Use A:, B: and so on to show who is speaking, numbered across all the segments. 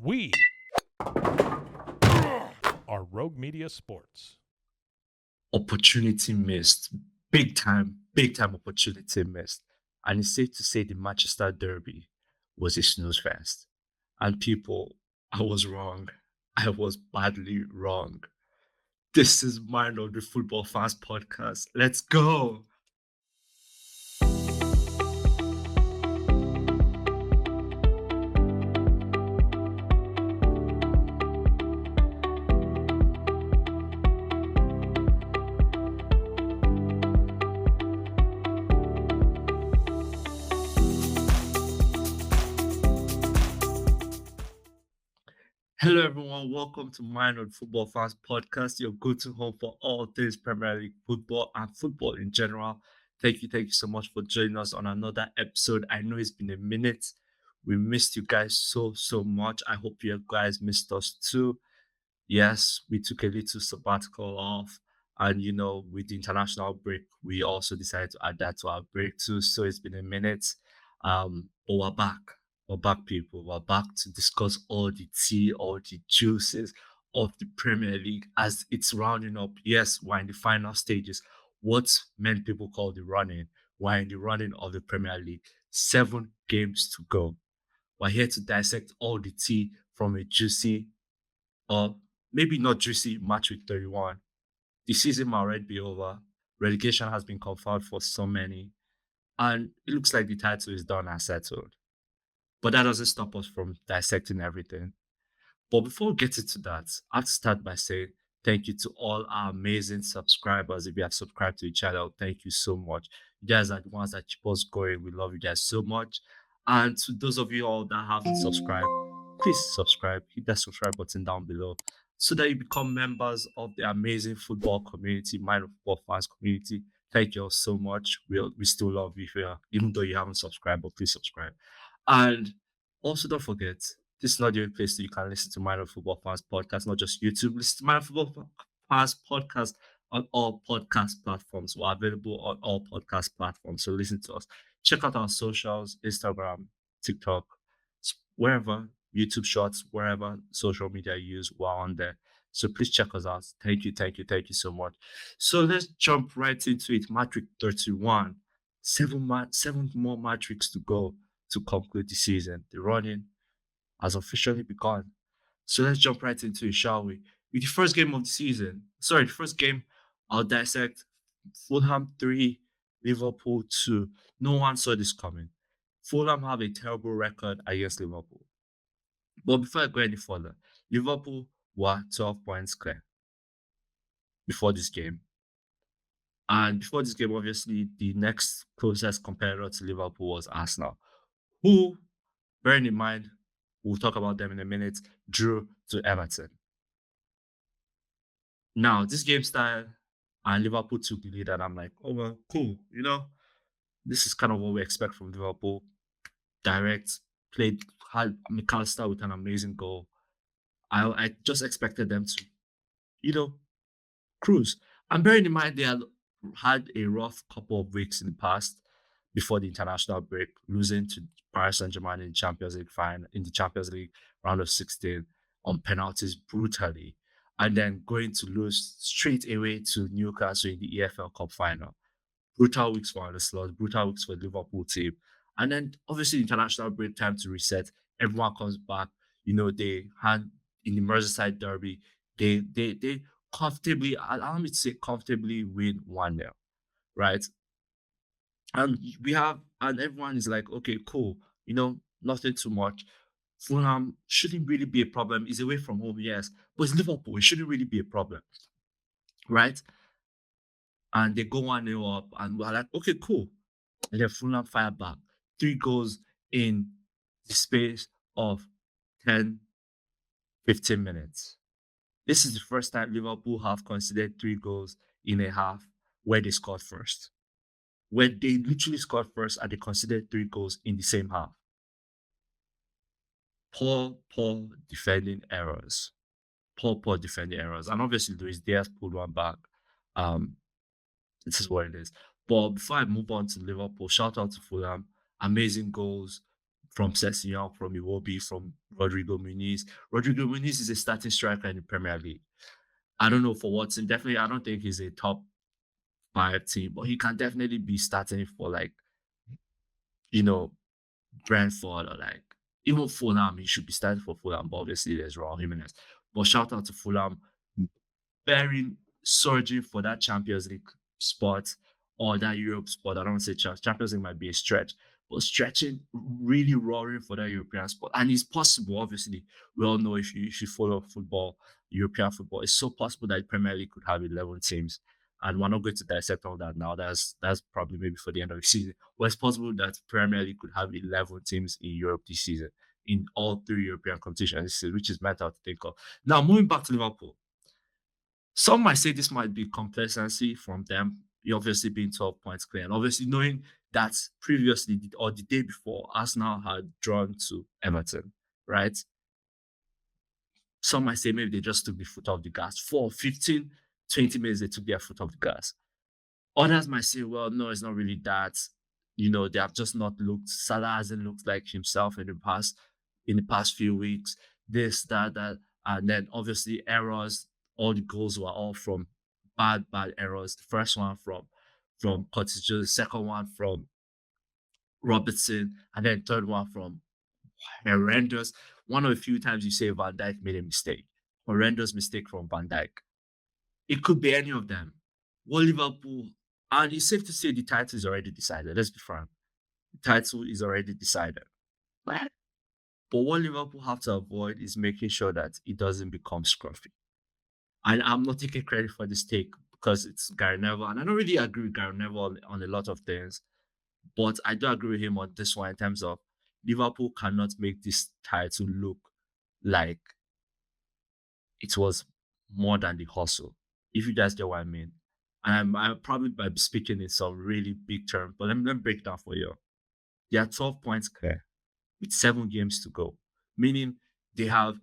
A: We are Rogue Media Sports.
B: Opportunity missed. Big time opportunity missed. And it's safe to say the Manchester Derby was a snooze-fest. And people, I was wrong. I was badly wrong. This is Mind of the Football Fans podcast. Let's go. Hello, everyone. Welcome to Mind on Football Fans Podcast, your go-to home for all things Premier League football and football in general. Thank you so much for joining us on another episode. I know it's been a minute. We missed you guys so much. I hope you guys missed us too. Yes, we took a little sabbatical off, and with the international break, we also decided to add that to our break too. So it's been a minute. But we're back. We're back, people. We're back to discuss all the tea, all the juices of the Premier League as it's rounding up. Yes, we're in the final stages. What many people call the running. We're in the running of the Premier League. 7 games to go. We're here to dissect all the tea from a juicy, or maybe not juicy, Matchweek 31. The season might already be over. Relegation has been confirmed for so many. And it looks like the title is done and settled. But that doesn't stop us from dissecting everything. But before we get into that, I have to start by saying thank you to all our amazing subscribers. If you have subscribed to the channel, thank you so much. You guys are the ones that keep us going. We love you guys so much. And to those of you all that haven't subscribed, please subscribe. Hit that subscribe button down below so that you become members of the amazing football community, Mind of Football Fans community. Thank you all so much. We still love you here, even though you haven't subscribed, but please subscribe. And also, don't forget, this is not the only place that you can listen to Mind of Football Fans podcast, not just YouTube. Listen to Mind of Football Fans podcast on all podcast platforms. We're available on all podcast platforms, so listen to us. Check out our socials, Instagram, TikTok, wherever, YouTube Shorts, wherever social media you use, we're on there. So please check us out. Thank you so much. So let's jump right into it. Matchweek 31. 7 more match weeks to go to conclude the season. The running has officially begun. So let's jump right into it, shall we? With the first game of the season, the first game, I'll dissect Fulham 3, Liverpool 2. No one saw this coming. Fulham have a terrible record against Liverpool. But before I go any further, Liverpool were 12 points clear before this game. And before this game, obviously, the next closest competitor to Liverpool was Arsenal, who, bearing in mind, we'll talk about them in a minute, drew to Everton. Now, this game started and Liverpool took the lead, and I'm like, oh, well, cool. This is kind of what we expect from Liverpool. Direct, had McAllister with an amazing goal. I just expected them to, cruise. And bearing in mind, they had a rough couple of weeks in the past before the international break, losing to Paris Saint-Germain in the Champions League round of 16 on penalties brutally, and then going to lose straight away to Newcastle in the EFL Cup final. Brutal weeks for the slot, brutal weeks for the Liverpool team. And then obviously international break, time to reset. Everyone comes back. They had in the Merseyside derby, they comfortably, allow me to say comfortably win 1-0, right? And everyone is like, okay, cool, nothing too much. Fulham shouldn't really be a problem. It's away from home, yes, but it's Liverpool. It shouldn't really be a problem, right? And they go 1-0 up, and we're like, okay, cool. And then Fulham fire back. 3 goals in the space of 10, 15 minutes. This is the first time Liverpool have conceded 3 goals in a half where they scored first. Where they literally scored first and they conceded 3 goals in the same half. Poor defending errors. Poor defending errors. And obviously, Luis Diaz pulled one back. This is what it is. But before I move on to Liverpool, shout out to Fulham. Amazing goals from Sessegnon, from Iwobi, from Rodrigo Muniz. Rodrigo Muniz is a starting striker in the Premier League. I don't know for what team. Definitely, I don't think he's a top five team, but he can definitely be starting for like, you know, Brentford or like even Fulham. He should be starting for Fulham, but obviously there's Raul Jimenez. But shout out to Fulham, very surging for that Champions League spot or that Europe spot. I don't want to say Champions League might be a stretch, but stretching, really roaring for that European spot. And it's possible, obviously. We all know if you follow football, European football, it's so possible that the Premier League could have 11 teams. And we're not going to dissect all that now. That's probably maybe for the end of the season. But it's possible that Premier League could have 11 teams in Europe this season in all three European competitions this season, which is mental to think of. Now, moving back to Liverpool. Some might say this might be complacency from them, obviously being 12 points clear, and obviously knowing that previously or the day before, Arsenal had drawn to Everton, right? Some might say maybe they just took the foot off the gas. For 15, 20 minutes, they took their foot off the gas. Others might say, well, no, it's not really that. They have just not looked. Salah hasn't looked like himself in the past few weeks. This, that, and then obviously errors. All the goals were all from bad errors. The first one from Curtis Jones, the second one from Robertson, and then third one from horrendous. One of the few times you say Van Dijk made a mistake. Horrendous mistake from Van Dijk. It could be any of them. What Liverpool, and it's safe to say the title is already decided. Let's be frank. The title is already decided. But what Liverpool have to avoid is making sure that it doesn't become scruffy. And I'm not taking credit for this take because it's Gary Neville. And I don't really agree with Gary Neville on a lot of things. But I do agree with him on this one in terms of Liverpool cannot make this title look like it was more than the hustle, if you guys get what I mean. And I'm probably by speaking in some really big terms, but let me break it down for you. They are 12 points clear with 7 games to go, meaning they have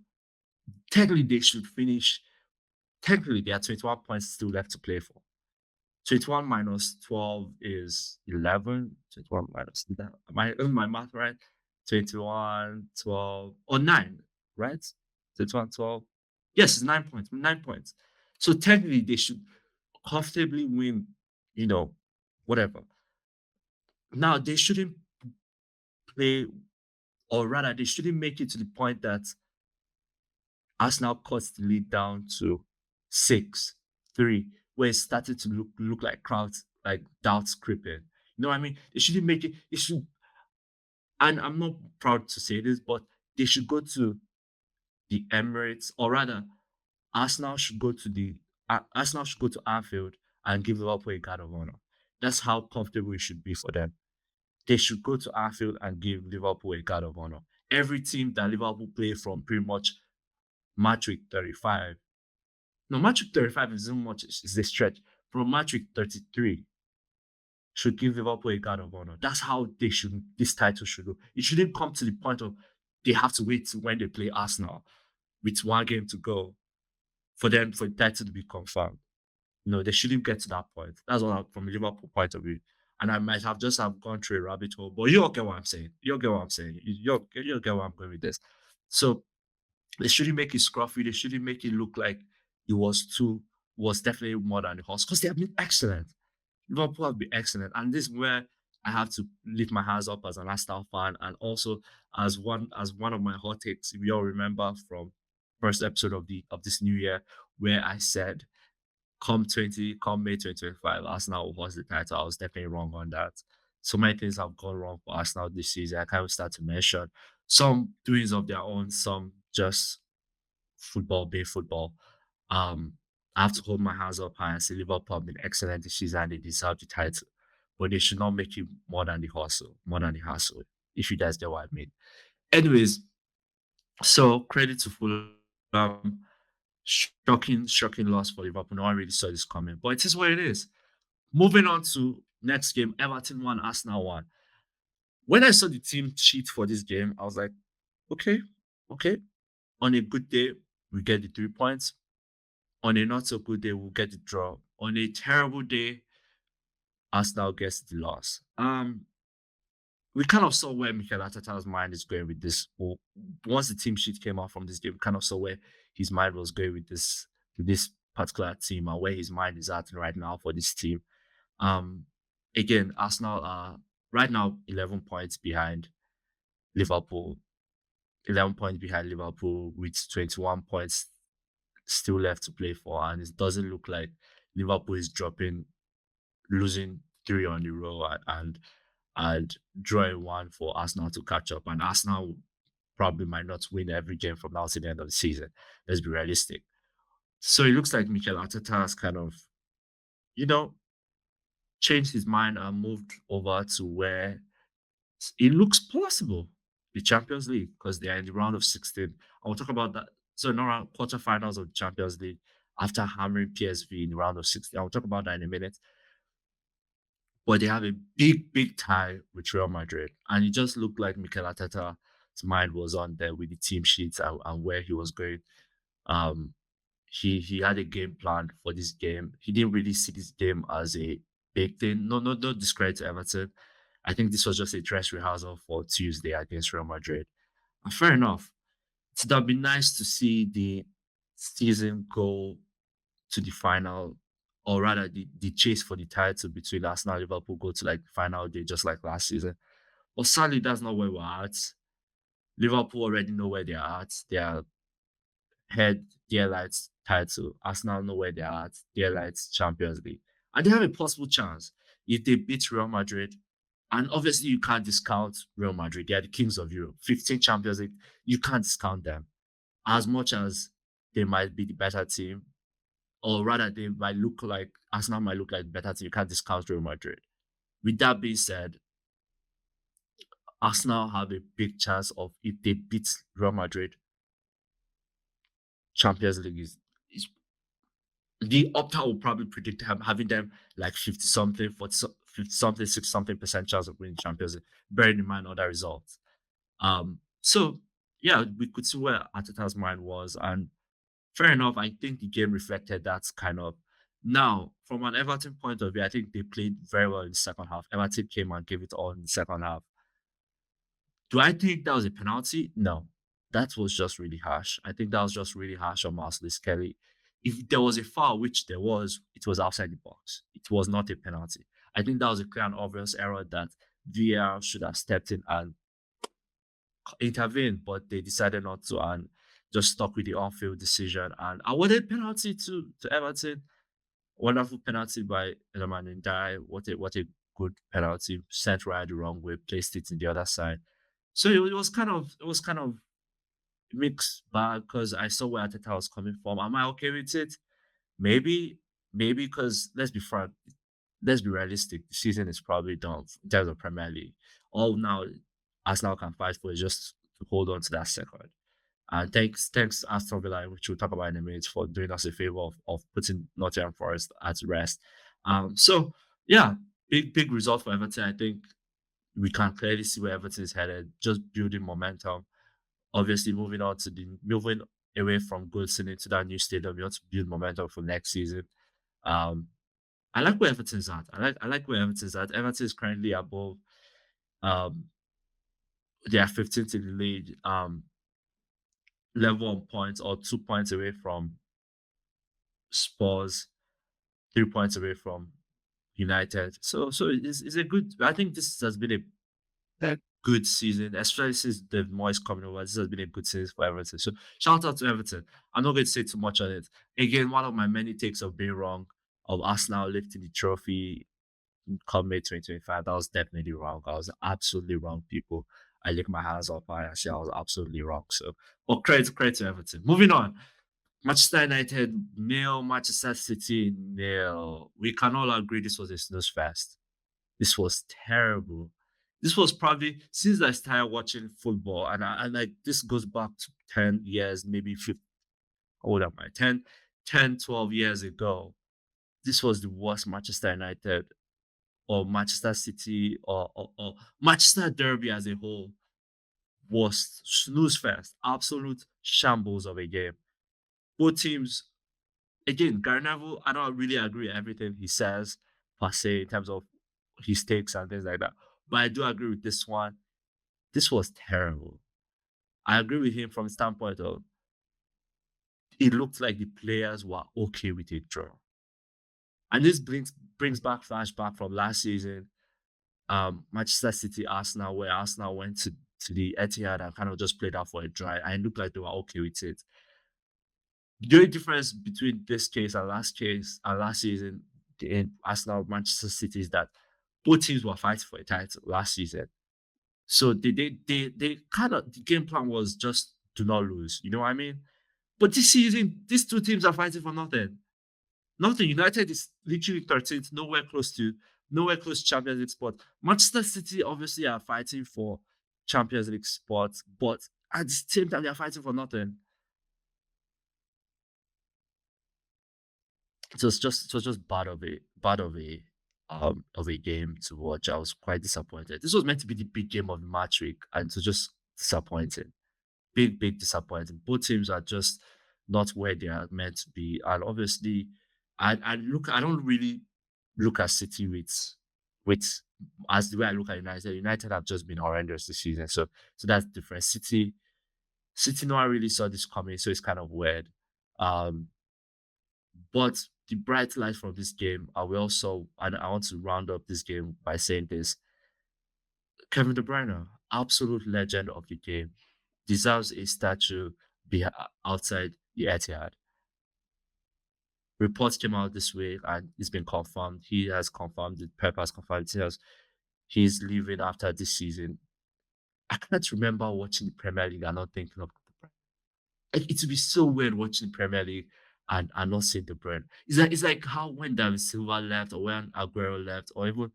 B: technically they should finish. Technically, they have 21 points still left to play for. 21 minus 12 is 11. 21 minus, is my math right? 21, 12, or 9, right? 21, 12. Yes, it's 9 points. 9 points. So technically, they should comfortably win, whatever. Now, they shouldn't play, or rather, they shouldn't make it to the point that Arsenal cuts the lead down to 6-3, where it started to look like crowds, like doubts creeping. You know what I mean? They shouldn't make it. It should, and I'm not proud to say this, but they should go to the Emirates, or rather, Arsenal should go to Anfield and give Liverpool a guard of honor. That's how comfortable it should be for them. They should go to Anfield and give Liverpool a guard of honor. Every team that Liverpool play from pretty much Matchweek 35. No, Matchweek 35 isn't much, it's a stretch. From Matchweek 33 should give Liverpool a guard of honor. That's how this title should go. It shouldn't come to the point of they have to wait till when they play Arsenal with 1 game to go for the title to be confirmed. No, they shouldn't get to that point. That's all from a Liverpool point of view. And I might have just gone through a rabbit hole, but you all get what I'm saying. You'll get what I'm saying. You'll get where I'm going with this. So they shouldn't make it scruffy. They shouldn't make it look like it was definitely more than the horse, because they have been excellent. Liverpool have been excellent. And this is where I have to lift my hands up as an Arsenal fan, and also as one of my hot takes. If you all remember from first episode of this new year, where I said come May 2025, Arsenal will host the title. I was definitely wrong on that. So many things have gone wrong for Arsenal this season. I can't even start to mention some doings of their own, some just football being football. I have to hold my hands up high and say Liverpool have been excellent this season and they deserve the title. But they should not make it more than the hassle, if you guys get what I mean. Anyways, so credit to Fulham. Shocking loss for Liverpool. No one really saw this coming, but it is what it is. Moving on to next game, Everton 1, Arsenal 1. When I saw the team sheet for this game, I was like, okay. On a good day, we get the 3 points. On a not so good day, we'll get the draw. On a terrible day, Arsenal gets the loss. we kind of saw where Mikel Arteta's mind is going with this. Or once the team sheet came out from this game, we kind of saw where his mind was going with this particular team and where his mind is at right now for this team. Um, Again, Arsenal are right now 11 points behind Liverpool, 11 points behind Liverpool with 21 points still left to play for, and it doesn't look like Liverpool is losing three on the row and drawing one for Arsenal to catch up. And Arsenal probably might not win every game from now to the end of the season. Let's be realistic. So it looks like Mikel Arteta has kind of, you know, changed his mind and moved over to where it looks possible, the Champions League, because they are in the round of 16. I will talk about that. So in around quarterfinals of the Champions League after hammering PSV in the round of 16. I'll talk about that in a minute. But they have a big tie with Real Madrid. And it just looked like Mikel Arteta's mind was on there with the team sheets and where he was going. Um, he had a game plan for this game. He didn't really see this game as a big thing. No discredit to Everton. I think this was just a dress rehearsal for Tuesday against Real Madrid. And fair enough. It would have been nice to see the season go to the final, or rather the chase for the title between Arsenal and Liverpool go to like the final day, just like last season. But sadly, that's not where we're at. Liverpool already know where they're at. They are head their lights title. Arsenal know where they're at. Their lights Champions League. And they have a possible chance if they beat Real Madrid. And obviously, you can't discount Real Madrid. They are the kings of Europe. 15 Champions League. You can't discount them. As much as they might be the better team, or rather, they might look like Arsenal might look like the better team. You can't discount Real Madrid. With that being said, Arsenal have a big chance of if they beat Real Madrid, Champions League is the Opta will probably predict having them like 50 something, 50 something, 60 something percent chance of winning Champions League, bearing in mind other results. So yeah, we could see where Ateta's mind was, and fair enough. I think the game reflected that kind of. Now, from an Everton point of view, I think they played very well in the second half. Everton came and gave it all in the second half. Do I think that was a penalty? No. That was just really harsh. I think that was just really harsh on Marcellus Kelly. If there was a foul, which there was, it was outside the box. It was not a penalty. I think that was a clear and obvious error that VAR should have stepped in and intervened, but they decided not to and just stuck with the on-field decision and awarded penalty to Everton. Wonderful penalty by Iliman Ndiaye. What a good penalty. Sent right the wrong way, placed it in the other side. So it was kind of mixed bag because I saw where Ateta was coming from. Am I okay with it? Maybe, maybe because let's be frank, let's be realistic. The season is probably done in terms of Premier League. All now Arsenal can fight for is just to hold on to that second. And thanks Aston Villa, which we'll talk about in a minute, for doing us a favor of putting Nottingham Forest at rest. So yeah, big result for Everton. I think we can clearly see where Everton is headed, just building momentum. Obviously, moving away from Goodson into that new stadium, you want to build momentum for next season. Um, I like where Everton's at. I like where Everton's at. Everton is currently above. Um, they are 15th in the league. Level on points or 2 points away from Spurs, 3 points away from United. So it's a good. I think this has been a good season, especially since the Moyes coming over. This has been a good season for Everton. So shout out to Everton. I'm not going to say too much on it. Again, one of my many takes of being wrong of Arsenal lifting the trophy come May 2025. That was definitely wrong. I was absolutely wrong, people. I lick my hands up high and say I was absolutely wrong. So, but credit to Everton. Moving on. Manchester United nil, Manchester City nil. We can all agree this was a snooze-fest. This was terrible. This was probably since I started watching football, and like this goes back to 10 years, maybe 15. How old am I? 10, 12 years ago. This was the worst Manchester United or Manchester City or Manchester Derby as a whole. Worst snooze-fest. Absolute shambles of a game. Both teams, again, Gary Neville, I don't really agree with everything he says per se in terms of his takes and things like that. But I do agree with this one. This was terrible. I agree with him from the standpoint of it looked like the players were okay with a draw. And this brings back flashback from last season, Manchester City, Arsenal, where Arsenal went to the Etihad and kind of just played out for a draw. And it looked like they were okay with it. The only difference between this case and last season in Arsenal Manchester City is that both teams were fighting for a title last season. So they kind of the game plan was just do not lose. You know what I mean? But this season, these two teams are fighting for nothing. Nothing. United is literally 13th, nowhere close to Champions League spot. Manchester City obviously are fighting for Champions League spots, but at the same time they are fighting for nothing. It was just bad of a game to watch. I was quite disappointed. This was meant to be the big game of the match week, and it was just disappointing. Big disappointing. Both teams are just not where they are meant to be. And obviously, I don't really look at City with as the way I look at United. United have just been horrendous this season. So that's different. City no one really saw this coming, so it's kind of weird. Um but the bright light from this game, and I want to round up this game by saying this. Kevin De Bruyne, absolute legend of the game, deserves a statue outside the Etihad. Reports came out this week and it's been confirmed. He has confirmed it. Pep has confirmed it. He's leaving after this season. I can't remember watching the Premier League and not thinking of the Bruyne. It would be so weird watching the Premier League and not seeing De Bruyne. It's like how when David Silva left or when Aguero left or even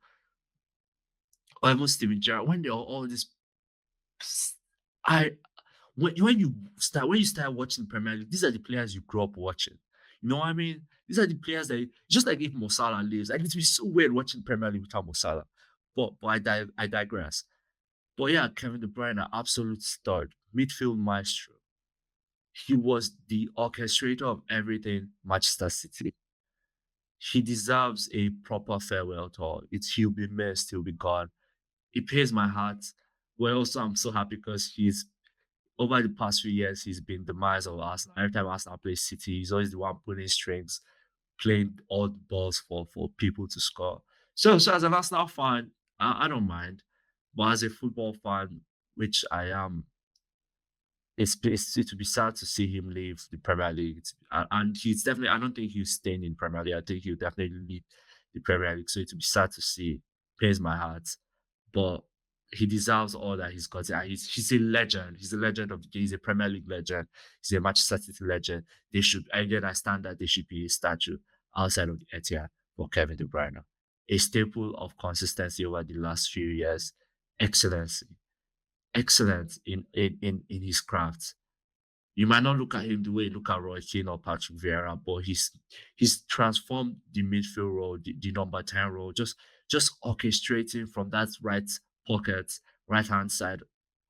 B: Steven Gerrard, when they are all this I when you start watching Premier League, these are the players you grew up watching. You know what I mean? These are the players that just like if Mo Salah leaves, like it would be so weird watching Premier League without Mo Salah. But I digress. But yeah, Kevin De Bruyne, an absolute stud, midfield maestro. He was the orchestrator of everything Manchester City. He deserves a proper farewell tour. He'll be missed, he'll be gone. It pains my heart. But also I'm so happy because he's over the past few years, he's been the miles of Arsenal. Every time Arsenal plays City, he's always the one pulling strings, playing all the balls for people to score. So as an Arsenal fan, I don't mind. But as a football fan, which I am, it would be sad to see him leave the Premier League. And he's definitely, I don't think he's staying in Premier League. I think he'll definitely leave the Premier League. So it would be sad to see. Pains my heart. But he deserves all that he's got. And he's a legend. He's a legend of the game. He's a Premier League legend. He's a Manchester City legend. They should, again, I stand that there should be a statue outside of the Etihad for Kevin De Bruyne. A staple of consistency over the last few years. Excellency. Excellent in his craft. You might not look at him the way you look at Roy Keane or Patrick Vieira, but he's transformed the midfield role, the number 10 role, just orchestrating from that right pocket, right hand side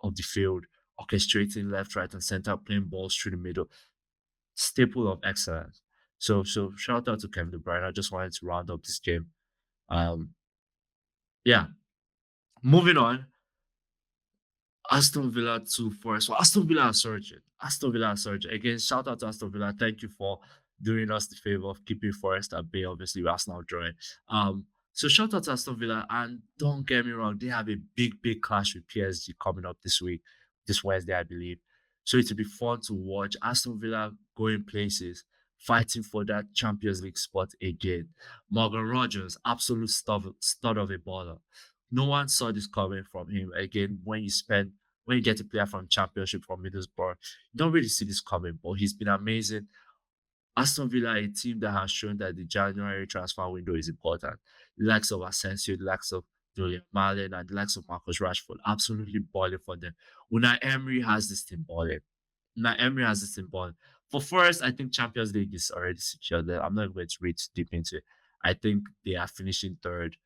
B: of the field, orchestrating left, right, and center, playing balls through the middle. Staple of excellence. So shout out to Kevin De Bruyne. I just wanted to round up this game. Um, yeah. Moving on. Aston Villa 2 Forest. Well, Aston Villa are surging. Aston Villa are surging. Again, shout out to Aston Villa. Thank you for doing us the favor of keeping Forest at bay. Obviously, with Arsenal drawing. So shout out to Aston Villa. And don't get me wrong, they have a big clash with PSG coming up this week, this Wednesday, I believe. So it'll be fun to watch Aston Villa going places, fighting for that Champions League spot again. Morgan Rogers, absolute stud of a baller. No one saw this coming from him. Again, when you get a player from Championship from Middlesbrough, you don't really see this coming, but he's been amazing. Aston Villa, a team that has shown that the January transfer window is important. The likes of Asensio, the likes of Julian Marlin, and the likes of Marcus Rashford, absolutely balling for them. Unai Emery has this team balling. Unai Emery has this team balling. For Forest, I think Champions League is already secured there. I'm not going to read deep into it. I think they are finishing third,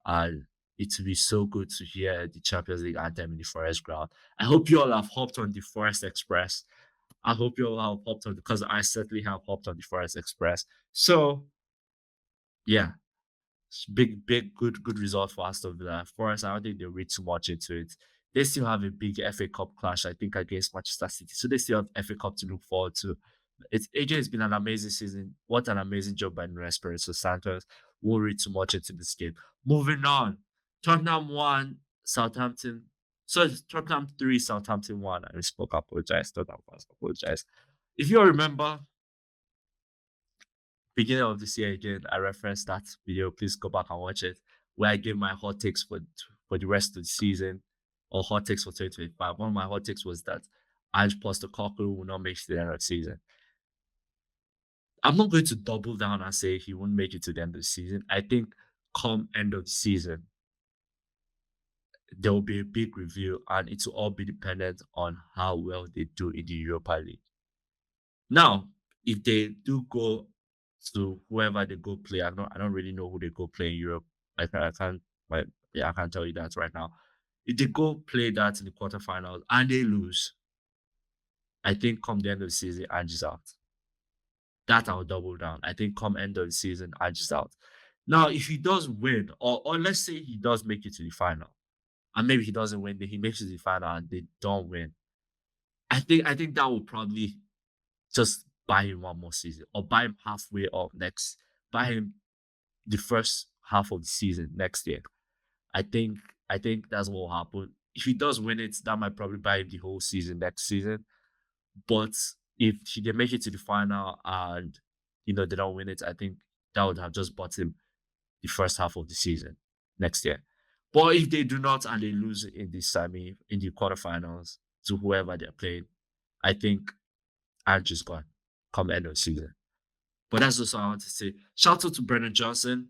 B: and it will be so good to hear the Champions League anthem in the Forest ground. I hope you all have hopped on the Forest Express. I hope you all have hopped on because I certainly have hopped on the Forest Express. So, yeah. big, good result for Aston Villa. For us, I don't think they read too much into it. They still have a big FA Cup clash, I think, against Manchester City. So they still have FA Cup to look forward to. AJ has been an amazing season. What an amazing job by Nuno Espirito Santos. Won't read too much into this game. Moving on. Tottenham 1, Southampton. So it's Tottenham 3, Southampton 1. I misspoke. I apologize. Tottenham 1. Apologize. If you all remember, beginning of this year again, I referenced that video. Please go back and watch it, where I gave my hot takes for the rest of the season, or hot takes for 2025. One of my hot takes was that Ange Postecoglou will not make it to the end of the season. I'm not going to double down and say he won't make it to the end of the season. I think come end of the season, there will be a big review, and it will all be dependent on how well they do in the Europa League. Now, if they do go to whoever they go play, I don't really know who they go play in Europe. I can't, like, yeah, I can't tell you that right now. If they go play that in the quarterfinals and they lose, I think come the end of the season, Ange is out. That I'll double down. I think come end of the season, Ange is out. Now, if he does win, or let's say he does make it to the final, and maybe he doesn't win, then he makes it to the final and they don't win. I think that will probably just buy him one more season, or buy him halfway up next, buy him the first half of the season next year. I think that's what will happen. If he does win it, that might probably buy him the whole season next season. But if they make it to the final and they don't win it, I think that would have just bought him the first half of the season next year. But if they do not and they lose in the quarterfinals to whoever they're playing, I think Ange is gone come end of the season. But that's just what I want to say. Shout out to Brennan Johnson,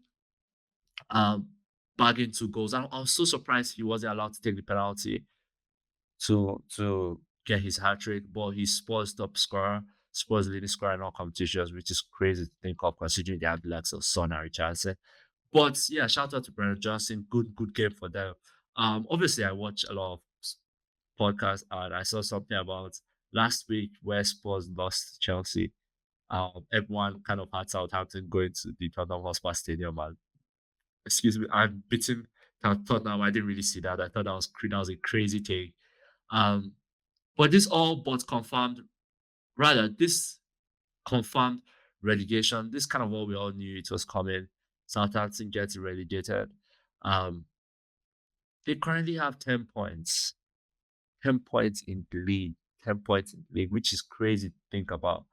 B: bagging 2 goals. I was so surprised he wasn't allowed to take the penalty to get his hat trick, but he's Spurs top scorer, Spurs leading scorer in all competitions, which is crazy to think of considering they have the likes of Son and Richardson. But yeah, shout out to Brennan Johnson. Good game for them. Obviously I watch a lot of podcasts and I saw something about last week where Spurs lost to Chelsea. Everyone kind of had Southampton going to the Tottenham Hotspur Stadium and I'm beating Tottenham. I didn't really see that. I thought that was a crazy take. But this all but confirmed, rather, this confirmed relegation. This kind of what we all knew it was coming. Southampton gets relegated. They currently have 10 points. 10 points in the league. 10 points in the league, which is crazy to think about.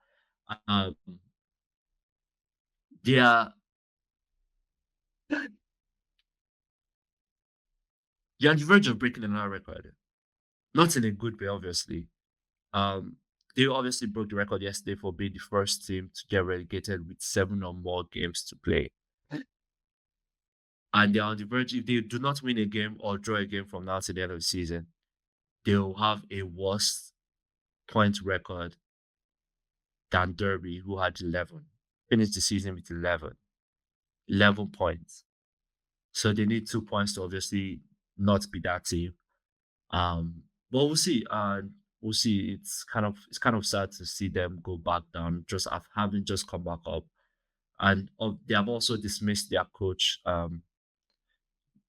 B: They are They're on the verge of breaking another record. Not in a good way, obviously. They obviously broke the record yesterday for being the first team to get relegated with 7 or more games to play. And they're on the verge, if they do not win a game or draw a game from now to the end of the season, they'll have a worse point record than Derby, who had 11. Finished the season with 11. 11 points. So they need 2 points to obviously not be that team. But we'll see. We'll see. It's kind of sad to see them go back down, just having just come back up. And they have also dismissed their coach,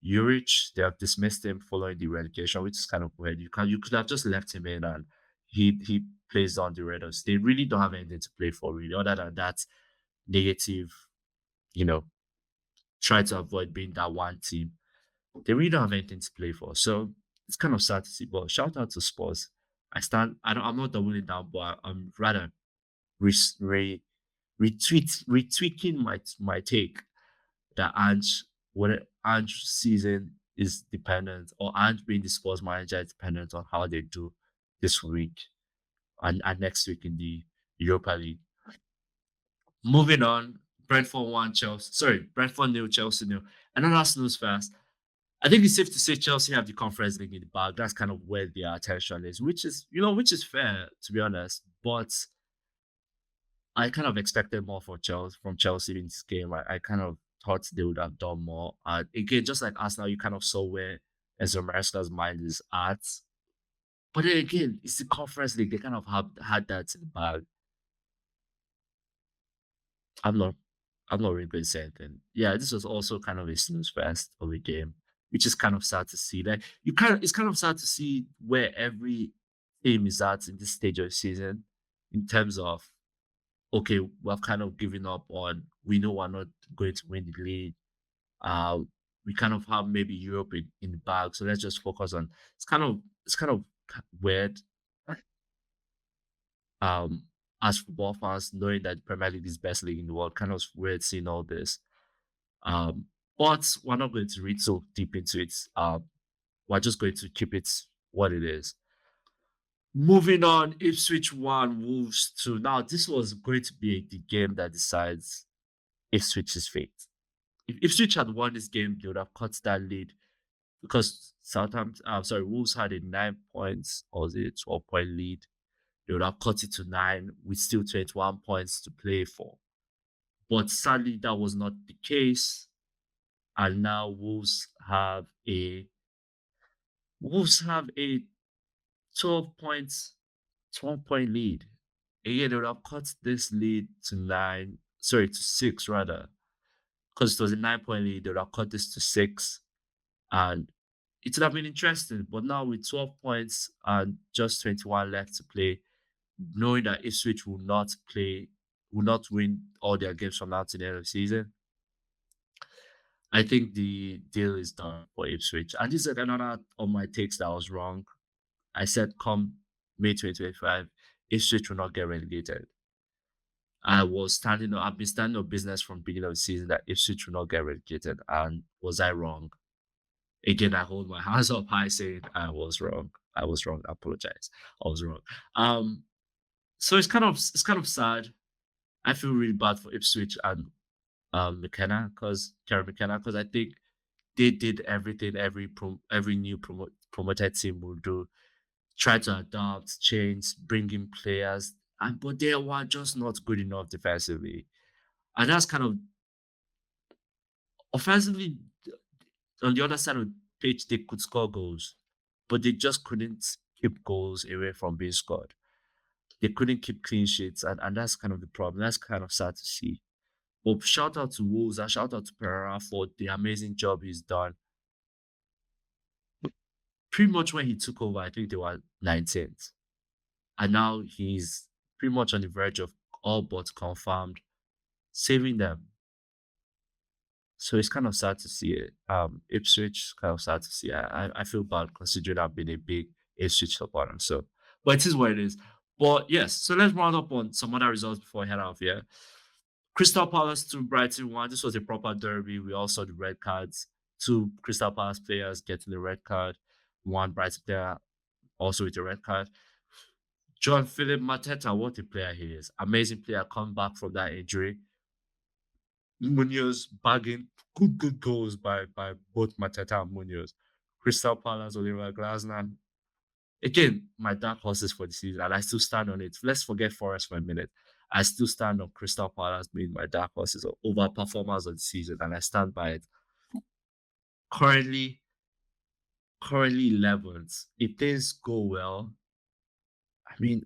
B: Juric. They have dismissed him following the relegation, which is kind of weird. You could have just left him in and he plays on the Raiders. They really don't have anything to play for, really, other than that negative, try to avoid being that one team. They really don't have anything to play for. So it's kind of sad to see. But shout out to Spurs. I'm not doubling down, but I'm rather retweaking my take that Ange season is dependent, or Ange being the Spurs manager is dependent on how they do this week and next week in the Europa League. Moving on, Brentford 1, Chelsea. Sorry, Brentford 0, Chelsea 0. Another snooze-fest. I think it's safe to say Chelsea have the Conference League in the bag. That's kind of where their attention is, which is fair, to be honest. But I kind of expected more from Chelsea in this game. I kind of thought they would have done more. Again, just like Arsenal, you kind of saw where Enzo Maresca's mind is at. But then again, it's the Conference League. They kind of had that in the bag. I'm not. I'm not really going to say anything. Yeah, this was also kind of a snooze fest of a game, which is kind of sad to see. Like it's kind of sad to see where every team is at in this stage of the season in terms of okay, we've kind of given up on we know we're not going to win the league. Uh we kind of have maybe Europe in the bag, so let's just focus on it's kind of weird um as football fans knowing that the Premier League is the best league in the world, kind of weird seeing all this. Um, but we're not going to read so deep into it. We're just going to keep it what it is. Moving on, Ipswich 1, Wolves 2. Now, this was going to be the game that decides Ipswich's fate. If Ipswich had won this game, they would have cut that lead because Wolves had a 9 points or was it 12-point lead. They would have cut it to 9 with still 21 points to play for. But sadly, that was not the case. And now Wolves have a 12 points, 12-point lead. Again, they would have cut this lead to 6 rather. Because it was a 9-point lead, they would have cut this to 6. And it would have been interesting. But now with 12 points and just 21 left to play, knowing that Ipswich will not win all their games from now to the end of the season, I think the deal is done for Ipswich. And this is another of my takes that was wrong. I said come May 2025, Ipswich will not get relegated. I've been standing on business from beginning of the season that Ipswich will not get relegated. And was I wrong? Again, I hold my hands up high saying I was wrong. I was wrong. I apologize. I was wrong. So it's kind of sad. I feel really bad for Ipswich and Karen McKenna, because I think they did everything every new promoted team will do. Try to adapt, change, bring in players, but they were just not good enough defensively. And that's kind of offensively on the other side of the pitch, they could score goals, but they just couldn't keep goals away from being scored. They couldn't keep clean sheets, and that's kind of the problem. That's kind of sad to see. But shout out to Wolves and shout out to Pereira for the amazing job he's done. Pretty much when he took over, I think they were 19th. And now he's pretty much on the verge of all but confirmed saving them. So it's kind of sad to see it. Ipswich, kind of sad to see. I feel bad considering I've been a big Ipswich supporter. So, but it is what it is. But yes, so let's round up on some other results before I head out of here. Crystal Palace to Brighton 1. This was a proper derby. We all saw the red cards. 2 Crystal Palace players getting the red card. 1 Brighton player also with a red card. John Philip Mateta, what a player he is. Amazing player, come back from that injury. Munoz bagging good goals by both Mateta and Munoz. Crystal Palace, Oliver Glasner. Again, my dark horses for the season, and I still stand on it. Let's forget Forest for a minute. I still stand on Crystal Palace being my dark horses or overperformers of the season, and I stand by it. Currently 11th. If things go well, I mean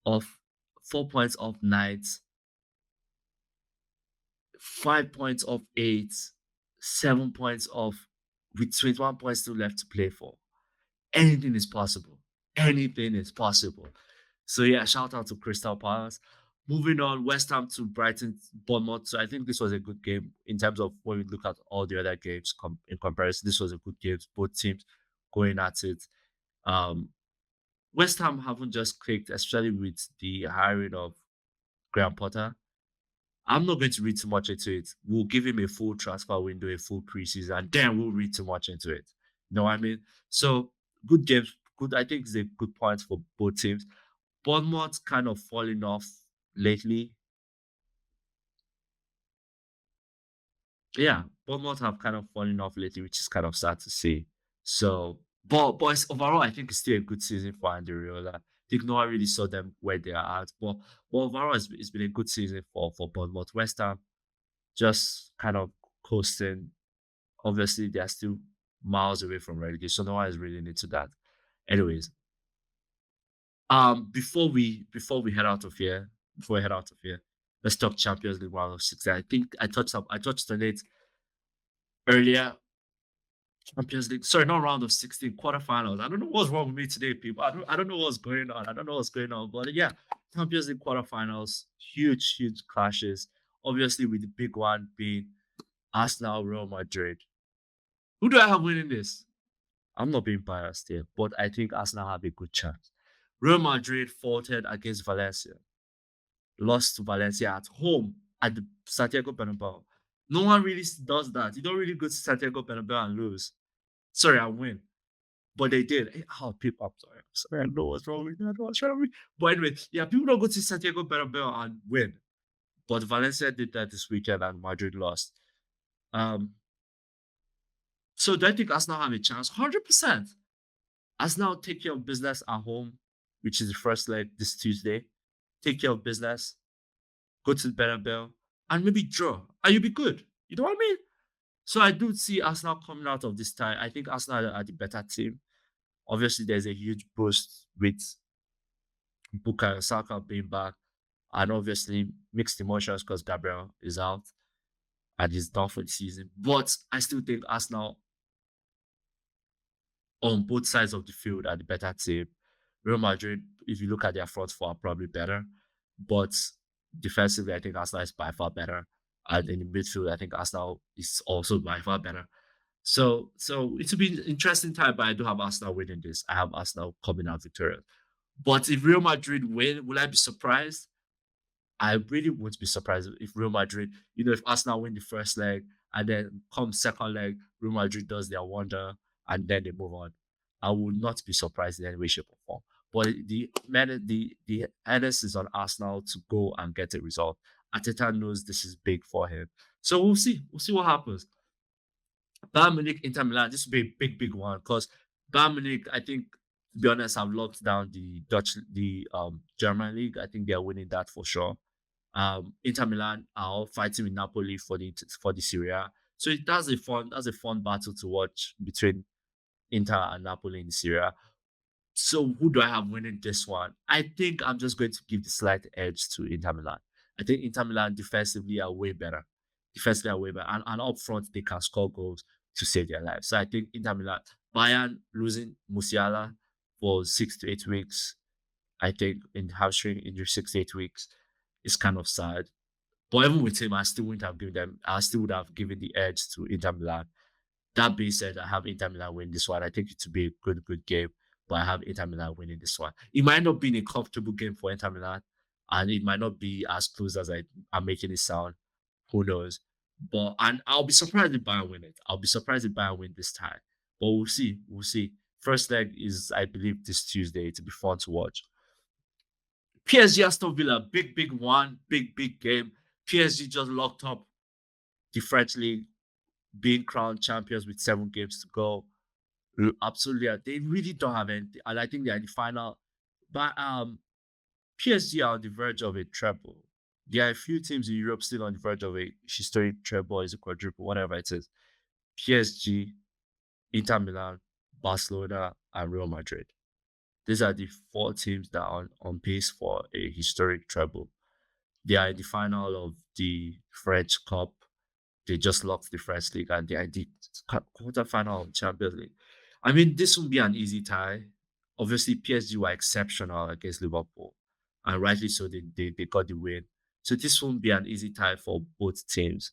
B: off 4 points off ninth, 5 points off eighth, 7 points off with 21 points still left to play for. Anything is possible. Anything is possible. So yeah, shout out to Crystal Palace. Moving on, West Ham to Brighton, Bournemouth. So I think this was a good game in terms of when we look at all the other games in comparison. This was a good game. Both teams going at it. West Ham haven't just clicked, especially with the hiring of Graham Potter. I'm not going to read too much into it. We'll give him a full transfer window, a full preseason, and then we'll read too much into it. You know what I mean? So good games. Good. I think it's a good point for both teams. Bournemouth kind of falling off lately. Yeah, Bournemouth have kind of fallen off lately, which is kind of sad to see. So, but boys, overall, I think it's still a good season for Andy Riola. I think no one really saw them where they are at, but overall, it's been a good season for Bournemouth. West Ham just kind of coasting. Obviously, they are still miles away from relegation, so no one is really into that. Anyways, before we head out of here, Let's talk Champions League round of 16. I think I touched on it earlier. Champions League, sorry, not round of 16, quarterfinals. I don't know what's wrong with me today, people. I don't know what's going on. I don't know what's going on. But yeah, Champions League quarterfinals, huge clashes. Obviously, with the big one being Arsenal, Real Madrid. Who do I have winning this? I'm not being biased here, but I think Arsenal have a good chance. Real Madrid faltered against Valencia, lost to Valencia at home at the Santiago Bernabeu. No one really does that. You don't really go to Santiago Bernabeu and lose. Sorry, I win. But they did. Oh, people, I'm sorry. I know what's wrong with me. I know what's wrong with me. But anyway, yeah, people don't go to Santiago Bernabeu and win. But Valencia did that this weekend and Madrid lost. So do I think Arsenal have a chance? 100%. Arsenal take care of business at home, which is the first leg this Tuesday. Take care of business, go to the Bernabeu, and maybe draw. And you'll be good. You know what I mean? So I do see Arsenal coming out of this tie. I think Arsenal are the better team. Obviously, there's a huge boost with Bukayo Saka being back, and obviously mixed emotions because Gabriel is out and he's done for the season. But I still think Arsenal on both sides of the field are the better team. Real Madrid, if you look at their front four, are probably better, but defensively, I think Arsenal is by far better. And in the midfield, I think Arsenal is also by far better. So it will be an interesting time, but I do have Arsenal winning this. I have Arsenal coming out victorious. But if Real Madrid win, will I be surprised? I really won't be surprised if Real Madrid, if Arsenal win the first leg and then come second leg, Real Madrid does their wonder and then they move on. I will not be surprised in any way, shape, or form. But the onus is on Arsenal to go and get a result. Arteta knows this is big for him. So we'll see. We'll see what happens. Bayern Munich, Inter Milan, this will be a big one because Bayern Munich, I think, to be honest, have locked down the German league. I think they're winning that for sure. Inter Milan are all fighting with Napoli for the Serie A. So that's a fun battle to watch between Inter and Napoli in the Serie A. So who do I have winning this one? I think I'm just going to give the slight edge to Inter Milan. I think Inter Milan defensively are way better. And up front, they can score goals to save their lives. So I think Inter Milan, Bayern losing Musiala for 6 to 8 weeks, I think in hamstring injury 6 to 8 weeks is kind of sad. But even with him, I still would have given the edge to Inter Milan. That being said, I have Inter Milan win this one. I think it will be a good game, but I have Inter Milan winning this one. It might not be a comfortable game for Inter Milan, and it might not be as close as I'm making it sound. Who knows? And I'll be surprised if Bayern win it. I'll be surprised if Bayern win this time. But we'll see. We'll see. First leg is, I believe, this Tuesday. It'll be fun to watch. PSG Aston Villa, big one, big game. PSG just locked up the French league, being crowned champions with 7 games to go. Absolutely, they really don't have anything, and I think they're in the final. But PSG are on the verge of a treble. There are a few teams in Europe still on the verge of a historic treble, is a quadruple, whatever it is. PSG, Inter Milan, Barcelona, and Real Madrid. These are the 4 teams that are on pace for a historic treble. They are in the final of the French Cup. They just lost the French League and they are in the quarterfinal of the Champions League. I mean, this will be an easy tie. Obviously, PSG were exceptional against Liverpool, and rightly so, they got the win. So this won't be an easy tie for both teams.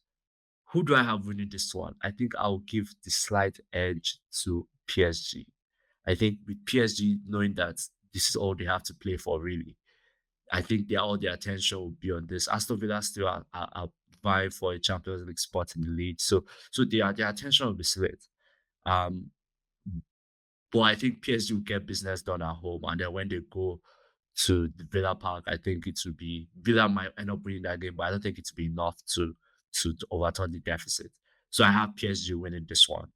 B: Who do I have winning this one? I think I'll give the slight edge to PSG. I think with PSG knowing that this is all they have to play for, really, I think all their attention will be on this. Aston Villa still are vying for a Champions League spot in the league, so their attention will be split. But I think PSG will get business done at home, and then when they go to the Villa Park, I think it will be Villa might end up winning that game, but I don't think it will be enough to overturn the deficit. So I have PSG winning this one.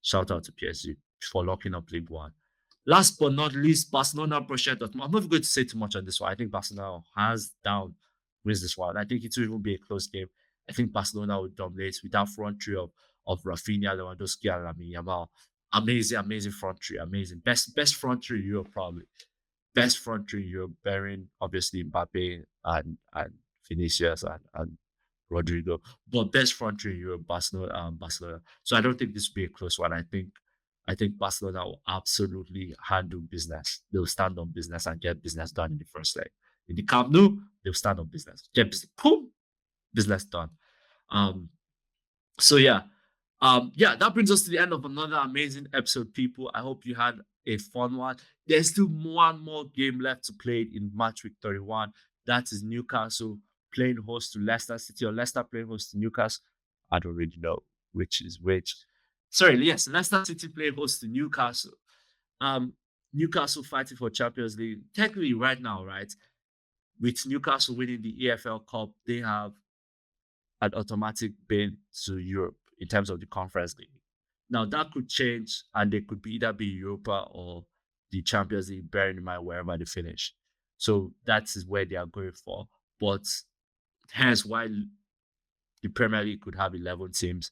B: Shout out to PSG for locking up League One. Last but not least, Barcelona Borussia Dortmund. I'm not going to say too much on this one. I think Barcelona hands down wins this one. I think it will even be a close game. I think Barcelona will dominate with that front three of Rafinha, Lewandowski, and Lamine Yamal. Amazing front three. Amazing. Best front three in Europe, probably. Best front three in Europe, bearing obviously Mbappe and Vinicius and Rodrigo. But best front three in Europe, Barcelona. So I don't think this will be a close one. I think Barcelona will absolutely handle business. They'll stand on business and get business done in the first leg. In the Camp Nou, they'll stand on business. Get business, boom, business done. Um, so yeah, that brings us to the end of another amazing episode, people. I hope you had a fun one. There's still one more game left to play in Matchweek 31. That is Newcastle playing host to Leicester City, or Leicester playing host to Newcastle. I don't really know which is which. Sorry, yes, Leicester City playing host to Newcastle. Um, Newcastle fighting for Champions League. Technically, right now, right, with Newcastle winning the EFL Cup, they have an automatic bid to Europe in terms of the Conference League. Now that could change, and they could either be Europa or the Champions League, bearing in mind wherever they finish. So that is where they are going for. But hence why the Premier League could have 11 teams.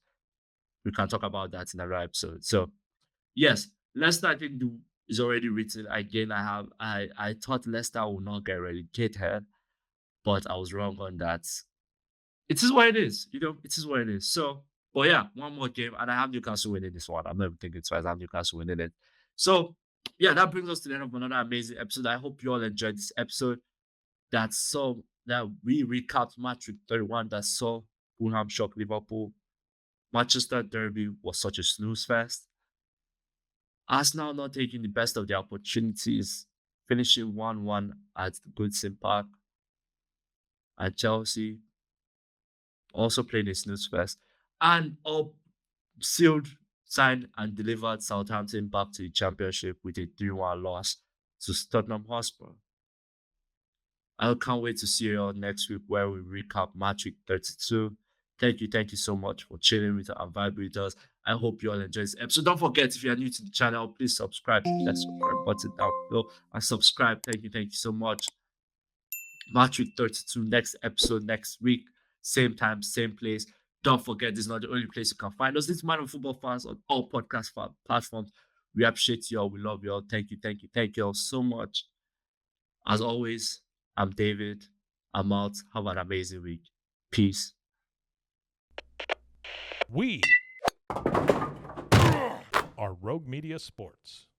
B: We can talk about that in another episode. So yes, Leicester, I think is already written. Again, I thought Leicester would not get relegated, but I was wrong on that. It is what it is, it is what it is. So, but yeah, one more game, and I have Newcastle winning this one. I'm not even thinking twice. I have Newcastle winning it. So, yeah, that brings us to the end of another amazing episode. I hope you all enjoyed this episode. That we recapped match week 31 that saw Fulham shock Liverpool. Manchester Derby was such a snooze fest. Arsenal not taking the best of their opportunities, finishing 1-1 at the Goodison Park. And Chelsea also played a snooze fest, and up sealed, signed, and delivered Southampton back to the Championship with a 3-1 loss to Tottenham Hotspur. I can't wait to see you all next week, where we recap Matchweek 32. Thank you so much for chilling with us and vibing with us. I hope you all enjoyed this episode. Don't forget, if you are new to the channel, please subscribe. Hit that subscribe button down below and subscribe. Thank you so much. Matchweek 32, next episode next week. Same time, same place. Don't forget, this is not the only place you can find us. This is Man of Football Fans on all podcast platforms. We appreciate you all. We love you all. Thank you all so much. As always, I'm David. I'm out. Have an amazing week. Peace.
A: We are Rogue Media Sports.